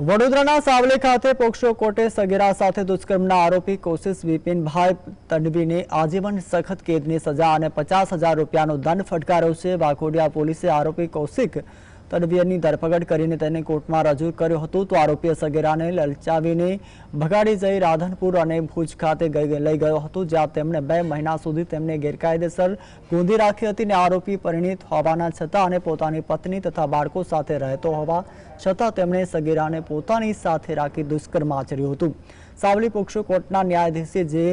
વડોદરાના સાવલી ખાતે પોક્સો કોર્ટે સગીરા સાથે દુષ્કર્મના આરોપી કૌશિક વિપિનભાઈ તડવીને આજીવન સખત કેદની સજા અને 50,000 રૂપિયાનો દંડ ફટકાર્યો છે। વાઘોડિયા પોલીસે આરોપી કૌશિક તડવીની ધરપકડ કરીને તેને કોર્ટમાં રજૂ કર્યો હતો તો આરોપીએ સગીરાને લલચાવીને ભગાડી જઈ રાધનપુર અને ભુજ ખાતે લઈ ગયો હતો, જ્યાં તેમણે 2 મહિના સુધી તેમને ગેરકાયદેસર ગોંધી રાખી હતી અને આરોપી પરિણીત હોવાના છતાં અને પોતાની પત્ની તથા બાળકો સાથે રહેતો હોવા છતાં તેમણે સગીરાને પોતાની સાથે રાખી દુષ્કર્મ આચર્યું હતું। સાવલી પોક્સો કોર્ટના ન્યાયાધીશે જે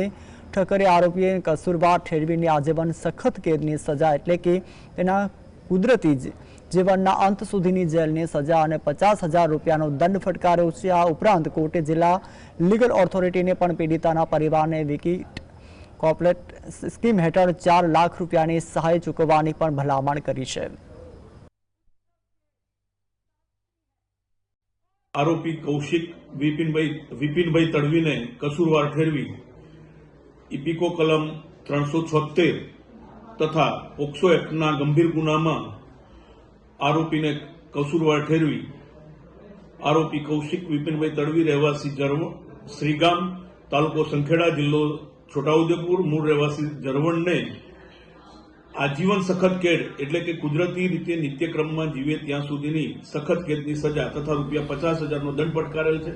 ઠક્કરે આરોપીએ કસૂરવાર ઠેરવીને આજીવન સખત કેદની સજા એટલે કે તેના કુદરતી જીવનના અંત સુધીની જેલની સજા અને 50,000 રૂપિયાનો દંડ ફટકાર્યો છે। આ ઉપરાંત કોર્ટે જિલ્લા લીગલ ઓથોરિટીને પણ પીડિતાના પરિવારને વિકિટ કોર્પોરેટ સ્કીમ હેઠળ 4 લાખ રૂપિયાની સહાય ચૂકવવાની પણ ભલામણ કરી છે। आरोपी कौशिक विपिनभाई तड़वी ने कसूरवार ठहरवी इपीको कलम 376 तथा पोक्सो एक्टना गंभीर गुना में आरोपी ने कसूरवार ठहरवी आरोपी कौशिक विपिनभाई तड़वी रहवासी श्रीगाम तालुको संखेड़ा जिल्लो छोटाउदेपुर मूळ रहवासी जरवण ने आजीवन सखत केद एटले के कुदरती रीते नित्यक्रम में जीवे त्यां सुधीनी सखत केदनी सजा तथा ₹50,000 नो दंड फटकारेल छे।